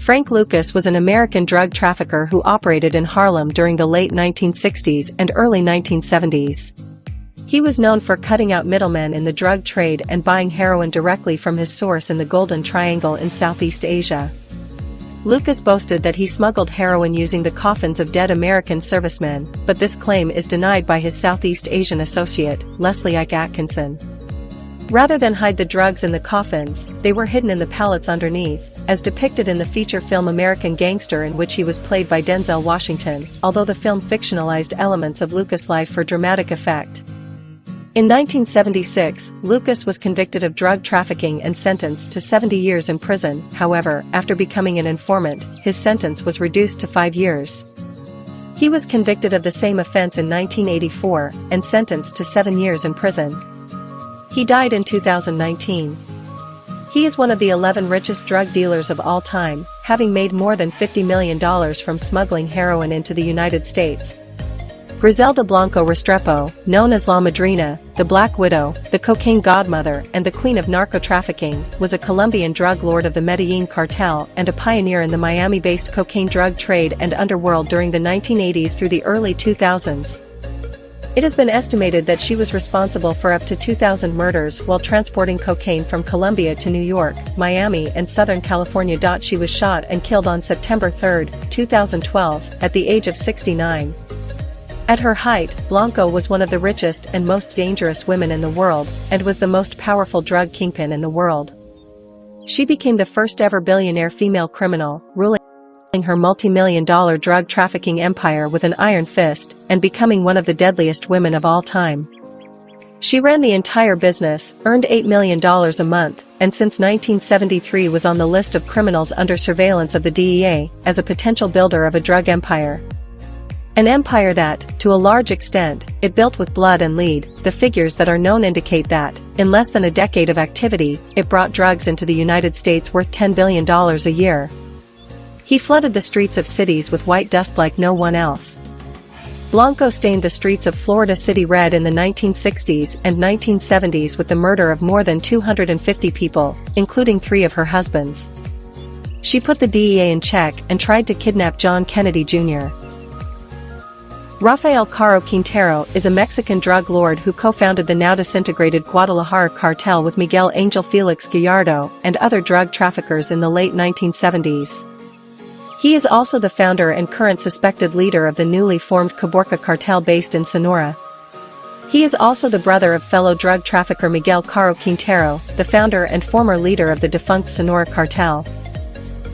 Frank Lucas was an American drug trafficker who operated in Harlem during the late 1960s and early 1970s. He was known for cutting out middlemen in the drug trade and buying heroin directly from his source in the Golden Triangle in Southeast Asia. Lucas boasted that he smuggled heroin using the coffins of dead American servicemen, but this claim is denied by his Southeast Asian associate, Leslie Ike Atkinson. Rather than hide the drugs in the coffins, they were hidden in the pallets underneath, as depicted in the feature film American Gangster, in which he was played by Denzel Washington, although the film fictionalized elements of Lucas' life for dramatic effect. In 1976, Lucas was convicted of drug trafficking and sentenced to 70 years in prison. However, after becoming an informant, his sentence was reduced to 5 years. He was convicted of the same offense in 1984 and sentenced to 7 years in prison. He died in 2019. He is one of the 11 richest drug dealers of all time, having made more than $50 million from smuggling heroin into the United States. Griselda Blanco Restrepo, known as La Madrina, the Black Widow, the Cocaine Godmother, and the Queen of Narco-Trafficking, was a Colombian drug lord of the Medellin cartel and a pioneer in the Miami-based cocaine drug trade and underworld during the 1980s through the early 2000s. It has been estimated that she was responsible for up to 2,000 murders while transporting cocaine from Colombia to New York, Miami, and Southern California. She was shot and killed on September 3, 2012, at the age of 69. At her height, Blanco was one of the richest and most dangerous women in the world, and was the most powerful drug kingpin in the world. She became the first ever billionaire female criminal, ruling her multi-million-dollar drug trafficking empire with an iron fist, and becoming one of the deadliest women of all time. She ran the entire business, earned $8 million a month, and since 1973 was on the list of criminals under surveillance of the DEA, as a potential builder of a drug empire. An empire that, to a large extent, it built with blood and lead. The figures that are known indicate that, in less than a decade of activity, it brought drugs into the United States worth $10 billion a year. He flooded the streets of cities with white dust like no one else. Blanco stained the streets of Florida City red in the 1960s and 1970s with the murder of more than 250 people, including 3 of her husbands. She put the DEA in check and tried to kidnap John Kennedy Jr. Rafael Caro Quintero is a Mexican drug lord who co-founded the now disintegrated Guadalajara cartel with Miguel Angel Felix Gallardo and other drug traffickers in the late 1970s. He is also the founder and current suspected leader of the newly formed Caborca cartel based in Sonora. He is also the brother of fellow drug trafficker Miguel Caro Quintero, the founder and former leader of the defunct Sonora cartel.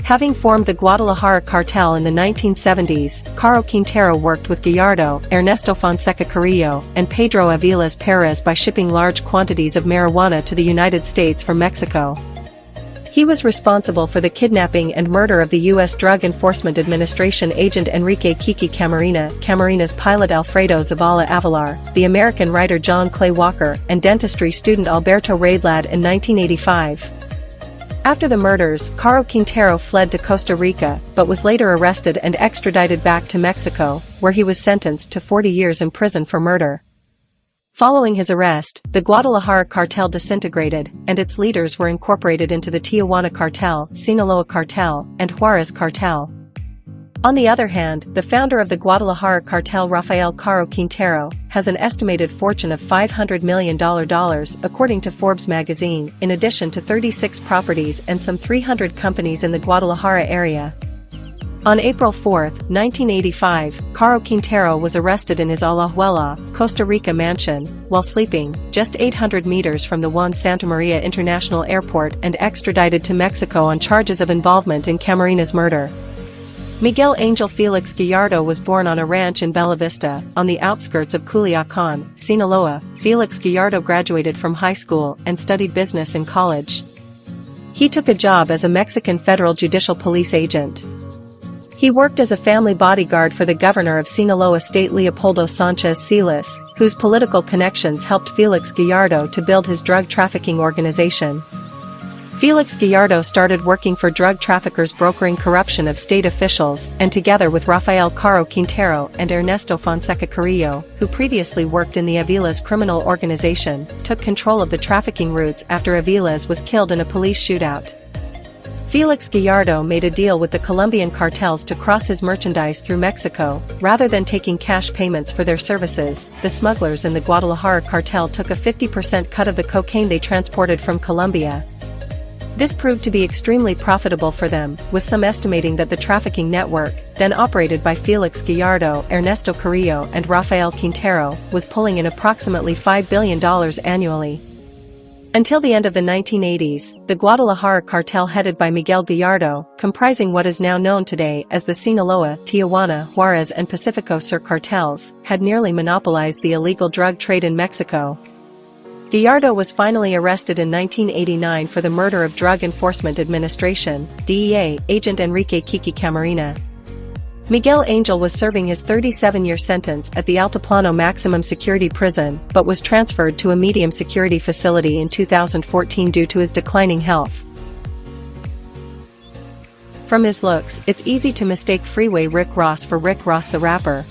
Having formed the Guadalajara cartel in the 1970s, Caro Quintero worked with Gallardo, Ernesto Fonseca Carrillo, and Pedro Aviles Perez by shipping large quantities of marijuana to the United States from Mexico. He was responsible for the kidnapping and murder of the U.S. Drug Enforcement Administration agent Enrique Kiki Camarena, Camarina's pilot Alfredo Zavala Avalar, the American writer John Clay Walker, and dentistry student Alberto Raidlad in 1985. After the murders, Caro Quintero fled to Costa Rica, but was later arrested and extradited back to Mexico, where he was sentenced to 40 years in prison for murder. Following his arrest, the Guadalajara cartel disintegrated, and its leaders were incorporated into the Tijuana cartel, Sinaloa cartel, and Juarez cartel. On the other hand, the founder of the Guadalajara cartel Rafael Caro Quintero has an estimated fortune of $500 million according to Forbes magazine, in addition to 36 properties and some 300 companies in the Guadalajara area. On April 4, 1985, Caro Quintero was arrested in his Alajuela, Costa Rica mansion, while sleeping, just 800 meters from the Juan Santa Maria International Airport, and extradited to Mexico on charges of involvement in Camarena's murder. Miguel Angel Felix Gallardo was born on a ranch in Bella Vista, on the outskirts of Culiacán, Sinaloa. Felix Gallardo graduated from high school and studied business in college. He took a job as a Mexican federal judicial police agent. He worked as a family bodyguard for the governor of Sinaloa State Leopoldo Sanchez Silas, whose political connections helped Felix Gallardo to build his drug trafficking organization. Felix Gallardo started working for drug traffickers brokering corruption of state officials, and together with Rafael Caro Quintero and Ernesto Fonseca Carrillo, who previously worked in the Aviles criminal organization, took control of the trafficking routes after Aviles was killed in a police shootout. Felix Gallardo made a deal with the Colombian cartels to cross his merchandise through Mexico. Rather than taking cash payments for their services, the smugglers in the Guadalajara cartel took a 50% cut of the cocaine they transported from Colombia. This proved to be extremely profitable for them, with some estimating that the trafficking network, then operated by Felix Gallardo, Ernesto Carrillo and Rafael Quintero, was pulling in approximately $5 billion annually. Until the end of the 1980s, the Guadalajara cartel headed by Miguel Gallardo, comprising what is now known today as the Sinaloa, Tijuana, Juarez and Pacifico Sur cartels, had nearly monopolized the illegal drug trade in Mexico. Gallardo was finally arrested in 1989 for the murder of Drug Enforcement Administration, DEA, agent Enrique Kiki Camarena. Miguel Angel was serving his 37-year sentence at the Altiplano Maximum Security Prison, but was transferred to a medium security facility in 2014 due to his declining health. From his looks, it's easy to mistake Freeway Rick Ross for Rick Ross the rapper.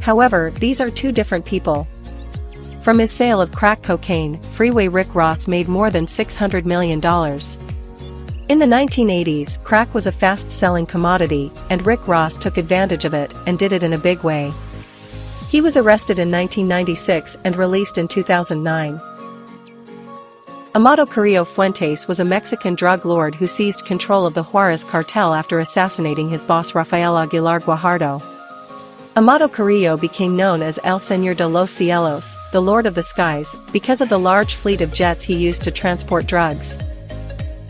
However, these are two different people. From his sale of crack cocaine, Freeway Rick Ross made more than $600 million. In the 1980s, crack was a fast-selling commodity, and Rick Ross took advantage of it, and did it in a big way. He was arrested in 1996 and released in 2009. Amado Carrillo Fuentes was a Mexican drug lord who seized control of the Juarez cartel after assassinating his boss Rafael Aguilar Guajardo. Amado Carrillo became known as El Señor de los Cielos, the Lord of the Skies, because of the large fleet of jets he used to transport drugs.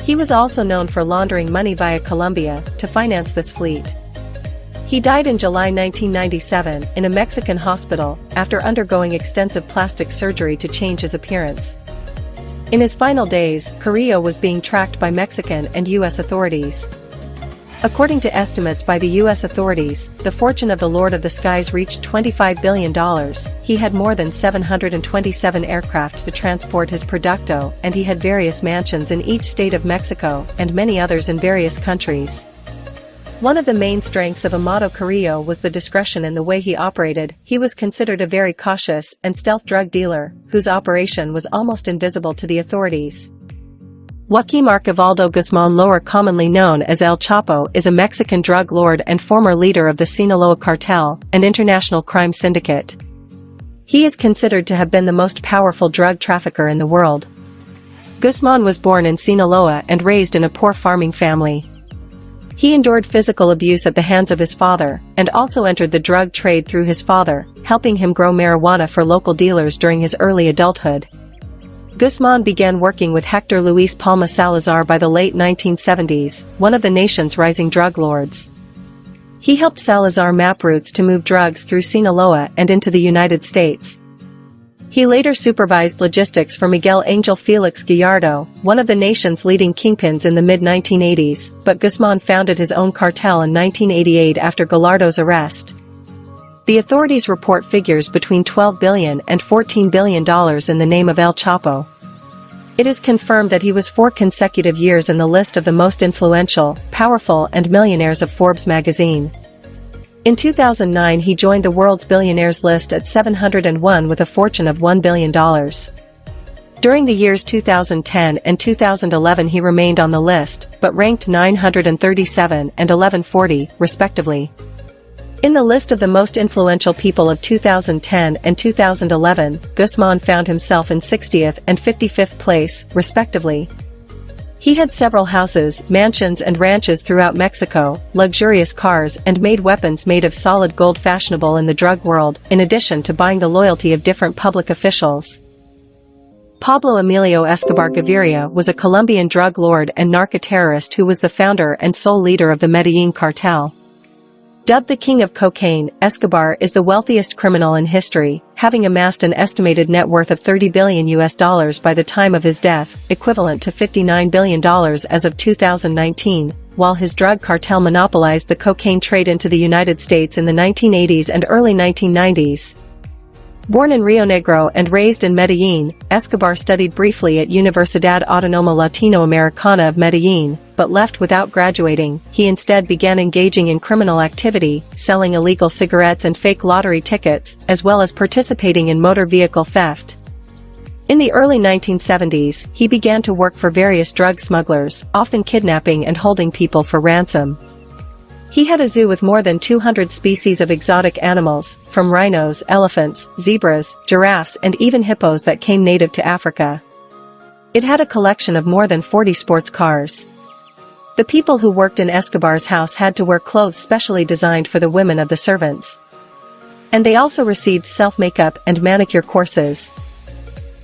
He was also known for laundering money via Colombia to finance this fleet. He died in July 1997 in a Mexican hospital after undergoing extensive plastic surgery to change his appearance. In his final days, Carrillo was being tracked by Mexican and U.S. authorities. According to estimates by the U.S. authorities, the fortune of the Lord of the Skies reached $25 billion. He had more than 727 aircraft to transport his producto, and he had various mansions in each state of Mexico, and many others in various countries. One of the main strengths of Amado Carrillo was the discretion in the way he operated. He was considered a very cautious and stealth drug dealer, whose operation was almost invisible to the authorities. Joaquim Archibaldo Guzman, lower commonly known as El Chapo, is a Mexican drug lord and former leader of the Sinaloa cartel, an international crime syndicate. He is considered to have been the most powerful drug trafficker in the world. Guzman was born in Sinaloa and raised in a poor farming family. He endured physical abuse at the hands of his father, and also entered the drug trade through his father, helping him grow marijuana for local dealers during his early adulthood. Guzman began working with Hector Luis Palma Salazar by the late 1970s, one of the nation's rising drug lords. He helped Salazar map routes to move drugs through Sinaloa and into the United States. He later supervised logistics for Miguel Angel Felix Gallardo, one of the nation's leading kingpins in the mid-1980s, but Guzman founded his own cartel in 1988 after Gallardo's arrest. The authorities report figures between $12 billion and $14 billion in the name of El Chapo. It is confirmed that he was 4 consecutive years in the list of the most influential, powerful and millionaires of Forbes magazine. In 2009 he joined the world's billionaires list at 701 with a fortune of $1 billion. During the years 2010 and 2011 he remained on the list, but ranked 937 and 1140, respectively. In the list of the most influential people of 2010 and 2011, Guzman found himself in 60th and 55th place, respectively. He had several houses, mansions and ranches throughout Mexico, luxurious cars and made weapons made of solid gold fashionable in the drug world, in addition to buying the loyalty of different public officials. Pablo Emilio Escobar Gaviria was a Colombian drug lord and narco-terrorist who was the founder and sole leader of the Medellín cartel. Dubbed the King of Cocaine, Escobar is the wealthiest criminal in history, having amassed an estimated net worth of $30 billion by the time of his death, equivalent to $59 billion as of 2019, while his drug cartel monopolized the cocaine trade into the United States in the 1980s and early 1990s. Born in Rio Negro and raised in Medellín, Escobar studied briefly at Universidad Autónoma Latinoamericana of Medellín, but left without graduating. He instead began engaging in criminal activity, selling illegal cigarettes and fake lottery tickets, as well as participating in motor vehicle theft. In the early 1970s, he began to work for various drug smugglers, often kidnapping and holding people for ransom. He had a zoo with more than 200 species of exotic animals, from rhinos, elephants, zebras, giraffes and even hippos that came native to Africa. It had a collection of more than 40 sports cars. The people who worked in Escobar's house had to wear clothes specially designed for the women of the servants. And they also received self-makeup and manicure courses.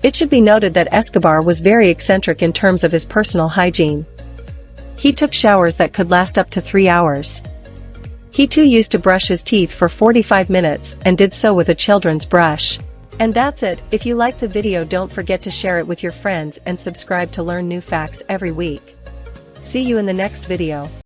It should be noted that Escobar was very eccentric in terms of his personal hygiene. He took showers that could last up to 3 hours. He too used to brush his teeth for 45 minutes and did so with a children's brush. And that's it. If you liked the video, don't forget to share it with your friends and subscribe to learn new facts every week. See you in the next video.